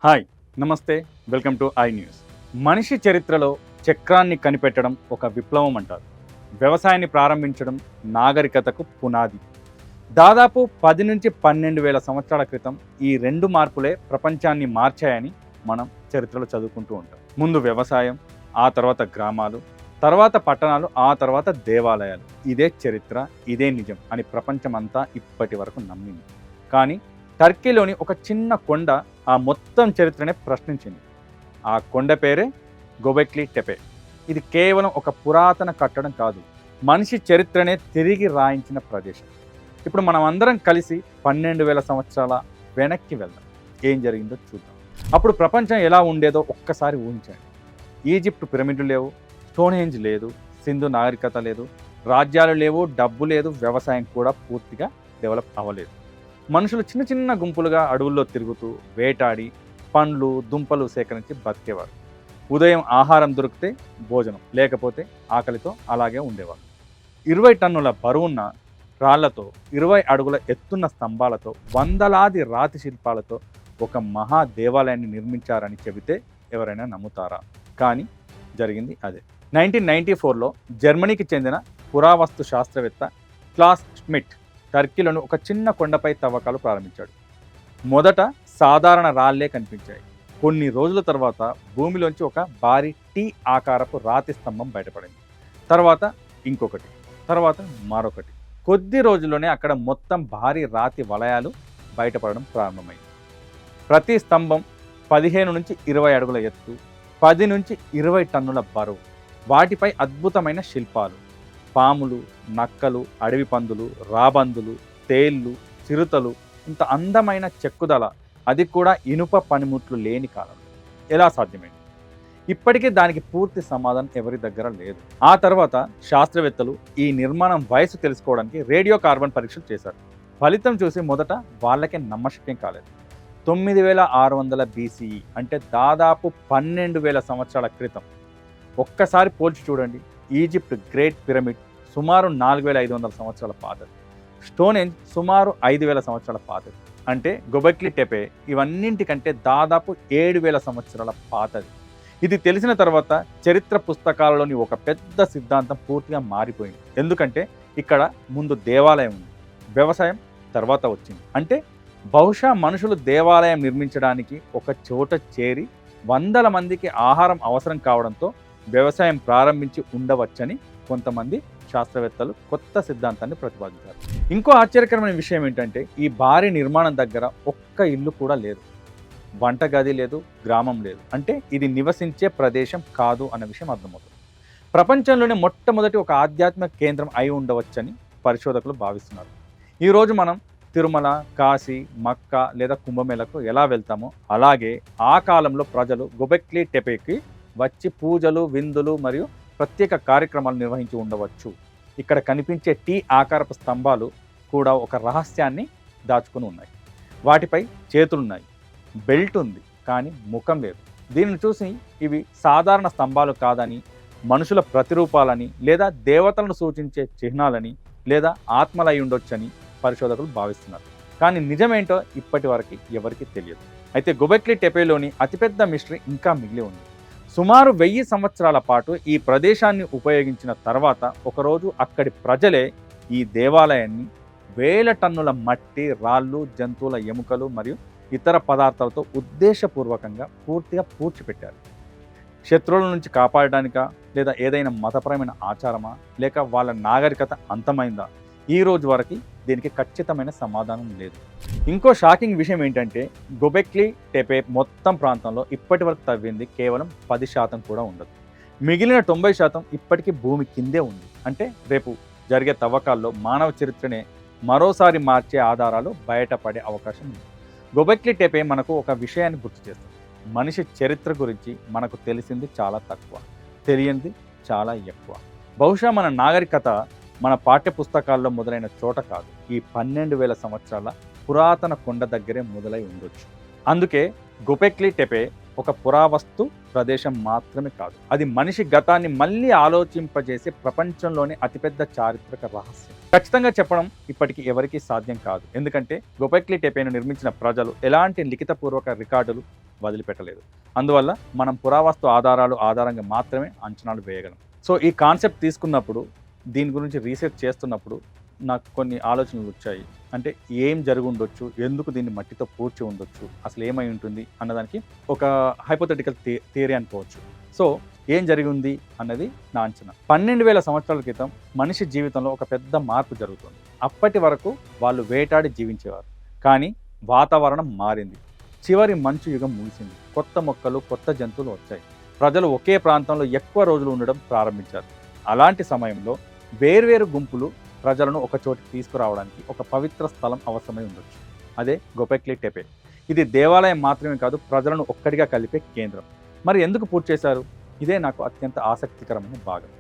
Hi, నమస్తే. Welcome to I news. మనిషి చరిత్రలో చక్రాన్ని కనిపెట్టడం ఒక విప్లవం అంటారు. వ్యవసాయాన్ని ప్రారంభించడం నాగరికతకు పునాది. దాదాపు 10 నుంచి 12,000 సంవత్సరాల క్రితం ఈ రెండు మార్పులే ప్రపంచాన్ని మార్చాయని మనం చరిత్రలో చదువుకుంటూ ఉంటాం. ముందు వ్యవసాయం, ఆ తర్వాత గ్రామాలు, తర్వాత పట్టణాలు, ఆ తర్వాత దేవాలయాలు. ఇదే చరిత్ర, ఇదే నిజం అని ప్రపంచమంతా ఇప్పటి వరకు నమ్మింది. కానీ టర్కీలోని ఒక చిన్న కొండ ఆ మొత్తం చరిత్రనే ప్రశ్నించింది. ఆ కొండ పేరే గోబెక్లీ టెపే. ఇది కేవలం ఒక పురాతన కట్టడం కాదు, మనిషి చరిత్రనే తిరిగి రాయించిన ప్రదేశం. ఇప్పుడు మనం అందరం కలిసి 12,000 సంవత్సరాల వెనక్కి వెళ్దాం. ఏం జరిగిందో చూద్దాం. అప్పుడు ప్రపంచం ఎలా ఉండేదో ఒక్కసారి ఊహించండి. ఈజిప్ట్ పిరమిడ్లు లేవు, స్టోన్హెంజ్ లేదు, సింధు నాగరికత లేదు, రాజ్యాలు లేవు, డబ్బు లేదు, వ్యవసాయం కూడా పూర్తిగా డెవలప్ అవ్వలేదు. మనుషులు చిన్న చిన్న గుంపులుగా అడవుల్లో తిరుగుతూ వేటాడి పండ్లు దుంపలు సేకరించి బతికేవారు. ఉదయం ఆహారం దొరికితే భోజనం, లేకపోతే ఆకలితో అలాగే ఉండేవారు. 20 టన్నుల బరువున్న రాళ్లతో, 20 అడుగుల ఎత్తున్న స్తంభాలతో, వందలాది రాతి శిల్పాలతో ఒక మహా దేవాలయాన్ని నిర్మించారని చెబితే ఎవరైనా నమ్ముతారా? కానీ జరిగింది అదే. 1994లో జర్మనీకి చెందిన పురావస్తు శాస్త్రవేత్త క్లాస్ ష్మిట్ టర్కీలోని ఒక చిన్న కొండపై తవ్వకాలు ప్రారంభించాడు. మొదట సాధారణ రాళ్లే కనిపించాయి. కొన్ని రోజుల తర్వాత భూమిలోంచి ఒక భారీ టీ ఆకారపు రాతి స్తంభం బయటపడింది. తర్వాత ఇంకొకటి, తర్వాత మరొకటి. కొద్ది రోజుల్లోనే అక్కడ మొత్తం భారీ రాతి వలయాలు బయటపడడం ప్రారంభమైంది. ప్రతి స్తంభం 15 నుంచి 20 అడుగుల ఎత్తు, 10 నుంచి 20 టన్నుల బరువు. వాటిపై అద్భుతమైన శిల్పాలు, పాములు, నక్కలు, అడవి పందులు, రాబందులు, తేళ్ళు, చిరుతలు. ఇంత అందమైన చెక్కుదల, అది కూడా ఇనుప పనిముట్లు లేని కాలంలో ఎలా సాధ్యమైంది? ఇప్పటికీ దానికి పూర్తి సమాధానం ఎవరి దగ్గర లేదు. ఆ తర్వాత శాస్త్రవేత్తలు ఈ నిర్మాణం వయసు తెలుసుకోవడానికి రేడియో కార్బన్ పరీక్షలు చేశారు. ఫలితం చూసి మొదట వాళ్ళకే నమ్మశక్యం కాలేదు. 9600 BCE, అంటే దాదాపు 12,000 సంవత్సరాల క్రితం. ఒక్కసారి పోల్చి చూడండి. ఈజిప్ట్ గ్రేట్ పిరమిడ్ సుమారు 4,500 సంవత్సరాల పాతది. స్టోన్హెంజ్ సుమారు 5,000 సంవత్సరాల పాతది. అంటే గోబెక్లీ టెపే ఇవన్నింటికంటే దాదాపు 7,000 సంవత్సరాల పాతది. ఇది తెలిసిన తర్వాత చరిత్ర పుస్తకాలలోని ఒక పెద్ద సిద్ధాంతం పూర్తిగా మారిపోయింది. ఎందుకంటే ఇక్కడ ముందు దేవాలయం ఉంది, వ్యవసాయం తర్వాత వచ్చింది. అంటే బహుశా మనుషులు దేవాలయం నిర్మించడానికి ఒక చోట చేరి వందల మందికి ఆహారం అవసరం కావడంతో వ్యవసాయం ప్రారంభించి ఉండవచ్చని కొంతమంది శాస్త్రవేత్తలు కొత్త సిద్ధాంతాన్ని ప్రతిపాదించారు. ఇంకో ఆశ్చర్యకరమైన విషయం ఏంటంటే ఈ భారీ నిర్మాణం దగ్గర ఒక్క ఇల్లు కూడా లేదు, వంటగది లేదు, గ్రామం లేదు. అంటే ఇది నివసించే ప్రదేశం కాదు అన్న విషయం అర్థమవుతుంది. ప్రపంచంలోనే మొట్టమొదటి ఒక ఆధ్యాత్మిక కేంద్రం అయి ఉండవచ్చని పరిశోధకులు భావిస్తున్నారు. ఈరోజు మనం తిరుమల, కాశీ, మక్కా లేదా కుంభమేళకు ఎలా వెళ్తామో అలాగే ఆ కాలంలో ప్రజలు గోబెక్లీ టెపేకి వచ్చి పూజలు, విందులు మరియు ప్రత్యేక కార్యక్రమాలు నిర్వహించి ఉండవచ్చు. ఇక్కడ కనిపించే టీ ఆకారపు స్తంభాలు కూడా ఒక రహస్యాన్ని దాచుకుని ఉన్నాయి. వాటిపై చేతులున్నాయి, బెల్ట్ ఉంది, కానీ ముఖం లేదు. దీనిని చూసి ఇవి సాధారణ స్తంభాలు కాదని, మనుషుల ప్రతిరూపాలని లేదా దేవతలను సూచించే చిహ్నాలని లేదా ఆత్మలై ఉండొచ్చని పరిశోధకులు భావిస్తున్నారు. కానీ నిజమేంటో ఇప్పటి వరకు ఎవరికీ తెలియదు. అయితే గోబెక్లీ టెపేలోని అతిపెద్ద మిస్టరీ ఇంకా మిగిలి ఉంది. సుమారు 1000 సంవత్సరాల పాటు ఈ ప్రదేశాన్ని ఉపయోగించిన తర్వాత ఒకరోజు అక్కడి ప్రజలే ఈ దేవాలయాన్ని 1000 టన్నుల మట్టి, రాళ్ళు, జంతువుల ఎముకలు మరియు ఇతర పదార్థాలతో ఉద్దేశపూర్వకంగా పూర్తిగా పూడ్చిపెట్టారు. శత్రువుల నుంచి కాపాడడానికా, లేదా ఏదైనా మతపరమైన ఆచారమా, లేక వాళ్ళ నాగరికత అంతమైందా? ఈ రోజు వరకు దీనికి ఖచ్చితమైన సమాధానం లేదు. ఇంకో షాకింగ్ విషయం ఏంటంటే గోబెక్లీ టెపే మొత్తం ప్రాంతంలో ఇప్పటి వరకు తవ్వింది కేవలం 10% కూడా ఉండదు. మిగిలిన 90% ఇప్పటికీ భూమి కిందే ఉంది. అంటే రేపు జరిగే తవ్వకాల్లో మానవ చరిత్రనే మరోసారి మార్చే ఆధారాలు బయటపడే అవకాశం ఉంది. గోబెక్లీ టెపే మనకు ఒక విషయాన్ని గుర్తు చేస్తుంది. మనిషి చరిత్ర గురించి మనకు తెలిసింది చాలా తక్కువ, తెలియంది చాలా ఎక్కువ. బహుశా మన నాగరికత మన పాఠ్య పుస్తకాల్లో మొదలైన చోట కాదు, ఈ 12,000 సంవత్సరాల పురాతన కొండ దగ్గరే మొదలై ఉండొచ్చు. అందుకే గోబెక్లీ టెపే ఒక పురావస్తు ప్రదేశం మాత్రమే కాదు, అది మనిషి గతాన్ని మళ్ళీ ఆలోచింపజేసే ప్రపంచంలోని అతిపెద్ద చారిత్రక రహస్యం. ఖచ్చితంగా చెప్పడం ఇప్పటికీ ఎవరికీ సాధ్యం కాదు, ఎందుకంటే గోబెక్లీ టెపేను నిర్మించిన ప్రజలు ఎలాంటి లిఖితపూర్వక రికార్డులు వదిలిపెట్టలేదు. అందువల్ల మనం పురావస్తు ఆధారంగా మాత్రమే అంచనాలు వేయగలం. సో ఈ కాన్సెప్ట్ తీసుకున్నప్పుడు, దీని గురించి రీసెర్చ్ చేస్తున్నప్పుడు నాకు కొన్ని ఆలోచనలు వచ్చాయి. అంటే ఏం జరిగి ఉండొచ్చు, ఎందుకు దీన్ని మట్టితో పూడ్చి ఉండొచ్చు, అసలు ఏమై ఉంటుంది అన్నదానికి ఒక హైపోథెటికల్ థియరీ అనుకోవచ్చు. సో ఏం జరిగి ఉంది అన్నది నా అంచనా. 12,000 సంవత్సరాల క్రితం మనిషి జీవితంలో ఒక పెద్ద మార్పు జరుగుతుంది. అప్పటి వరకు వాళ్ళు వేటాడి జీవించేవారు, కానీ వాతావరణం మారింది. చివరి మంచు యుగం ముగిసింది. కొత్త మొక్కలు, కొత్త జంతువులు వచ్చాయి. ప్రజలు ఒకే ప్రాంతంలో ఎక్కువ రోజులు ఉండడం ప్రారంభించారు. అలాంటి సమయంలో వేర్వేరు గుంపులు ప్రజలను ఒక చోటికి తీసుకురావడానికి ఒక పవిత్ర స్థలం అవసరమై ఉండొచ్చు. అదే గోబెక్లీ టెపే. ఇది దేవాలయం మాత్రమే కాదు, ప్రజలను ఒక్కటిగా కలిపే కేంద్రం. మరి ఎందుకు పూర్తి చేశారు? ఇదే నాకు అత్యంత ఆసక్తికరమైన భాగం.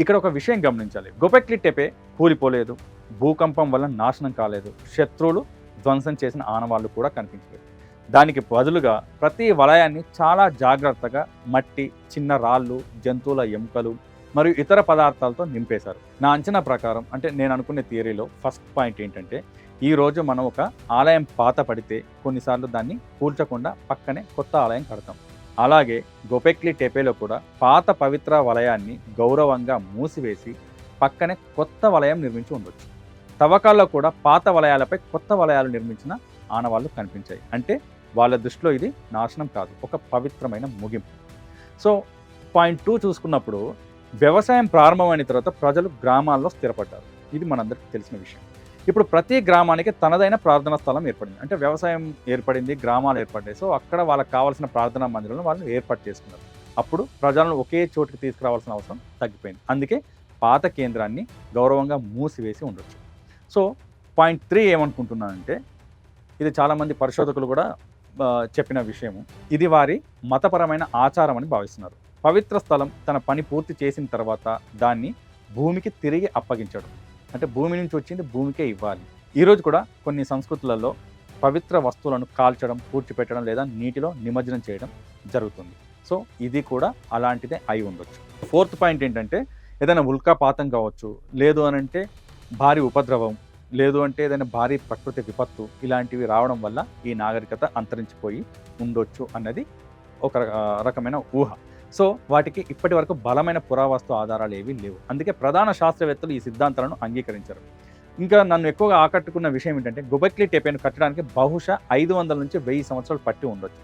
ఇక్కడ ఒక విషయం గమనించాలి. గోబెక్లీ టెపే కూలిపోలేదు, భూకంపం వల్ల నాశనం కాలేదు, శత్రువులు ధ్వంసం చేసిన ఆనవాళ్లు కూడా కనిపించలేదు. దానికి బదులుగా ప్రతి వలయాన్ని చాలా జాగ్రత్తగా మట్టి, చిన్న రాళ్ళు, జంతువుల ఎముకలు మరియు ఇతర పదార్థాలతో నింపేశారు. నా అంచనా ప్రకారం, అంటే నేను అనుకునే థియరీలో ఫస్ట్ పాయింట్ ఏంటంటే, ఈరోజు మనం ఒక ఆలయం పాత పడితే కొన్నిసార్లు దాన్ని కూల్చకుండా పక్కనే కొత్త ఆలయం కడతాం. అలాగే గోబెక్లీ టెపేలో కూడా పాత పవిత్ర వలయాన్ని గౌరవంగా మూసివేసి పక్కనే కొత్త వలయం నిర్మించి ఉండొచ్చు. తవ్వకాల్లో కూడా పాత వలయాలపై కొత్త వలయాలు నిర్మించిన ఆనవాళ్లు కనిపించాయి. అంటే వాళ్ళ దృష్టిలో ఇది నాశనం కాదు, ఒక పవిత్రమైన ముగింపు. సో పాయింట్ 2 చూసుకున్నప్పుడు, వ్యవసాయం ప్రారంభమైన తర్వాత ప్రజలు గ్రామాల్లో స్థిరపడ్డారు. ఇది మనందరికీ తెలిసిన విషయం. ఇప్పుడు ప్రతి గ్రామానికి తనదైన ప్రార్థనా స్థలం ఏర్పడింది. అంటే వ్యవసాయం ఏర్పడింది, గ్రామాలు ఏర్పడ్డాయి. సో అక్కడ వాళ్ళకి కావాల్సిన ప్రార్థనా మందిరాలను వాళ్ళు ఏర్పాటు చేసుకున్నారు. అప్పుడు ప్రజలను ఒకే చోటుకి తీసుకురావాల్సిన అవసరం తగ్గిపోయింది. అందుకే పాత కేంద్రాన్ని గౌరవంగా మూసివేసి ఉండొచ్చు. సో పాయింట్ 3 ఏమనుకుంటున్నానంటే, ఇది చాలామంది పరిశోధకులు కూడా చెప్పిన విషయము. ఇది వారి మతపరమైన ఆచారం అని భావిస్తున్నారు. పవిత్ర స్థలం తన పని పూర్తి చేసిన తర్వాత దాన్ని భూమికి తిరిగి అప్పగించడం. అంటే భూమి నుంచి వచ్చింది భూమికే ఇవ్వాలి. ఈరోజు కూడా కొన్ని సంస్కృతులలో పవిత్ర వస్తువులను కాల్చడం, పూడ్చిపెట్టడం లేదా నీటిలో నిమజ్జనం చేయడం జరుగుతుంది. సో ఇది కూడా అలాంటిదే అయి ఉండొచ్చు. 4th పాయింట్ ఏంటంటే, ఏదైనా ఉల్కాపాతం కావచ్చు, లేదు అనంటే భారీ ఉపద్రవం, లేదు అంటే ఏదైనా భారీ ప్రకృతి విపత్తు, ఇలాంటివి రావడం వల్ల ఈ నాగరికత అంతరించిపోయి ఉండొచ్చు అన్నది ఒక రకమైన ఊహ. సో వాటికి ఇప్పటి వరకు బలమైన పురావస్తు ఆధారాలు ఏవీ లేవు. అందుకే ప్రధాన శాస్త్రవేత్తలు ఈ సిద్ధాంతాలను అంగీకరించారు. ఇంకా నన్ను ఎక్కువగా ఆకట్టుకున్న విషయం ఏంటంటే, గోబెక్లీ టెపేను కట్టడానికి బహుశా 500 నుంచి 1000 సంవత్సరాలు పట్టి ఉండొచ్చు.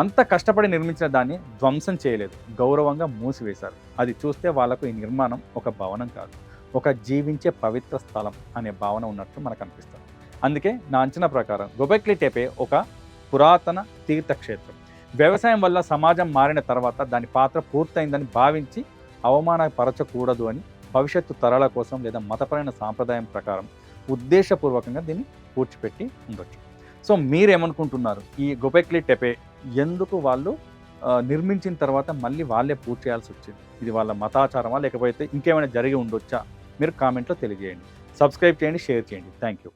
అంత కష్టపడి నిర్మించిన దాన్ని ధ్వంసం చేయలేదు, గౌరవంగా మూసివేశారు. అది చూస్తే వాళ్ళకు ఈ నిర్మాణం ఒక భవనం కాదు, ఒక జీవించే పవిత్ర స్థలం అనే భావన ఉన్నట్లు మనకు అనిపిస్తుంది. అందుకే నా అంచనా ప్రకారం గోబెక్లీ టెపే ఒక పురాతన తీర్థక్షేత్రం. వ్యవసాయం వల్ల సమాజం మారిన తర్వాత దాని పాత్ర పూర్తయిందని భావించి అవమానపరచకూడదు అని భవిష్యత్తు తరాల కోసం లేదా మతపరమైన సాంప్రదాయం ప్రకారం ఉద్దేశపూర్వకంగా దీన్ని పూడ్చిపెట్టి ఉండొచ్చు. సో మీరేమనుకుంటున్నారు? ఈ గోబెక్లీ టెపే ఎందుకు వాళ్ళు నిర్మించిన తర్వాత మళ్ళీ వాళ్ళే పూర్తి చేయాల్సి వచ్చింది? ఇది వాళ్ళ మతాచారమా, లేకపోతే ఇంకేమైనా జరిగి ఉండొచ్చా? మీరు కామెంట్లో తెలియజేయండి. సబ్స్క్రైబ్ చేయండి, షేర్ చేయండి. Thank you.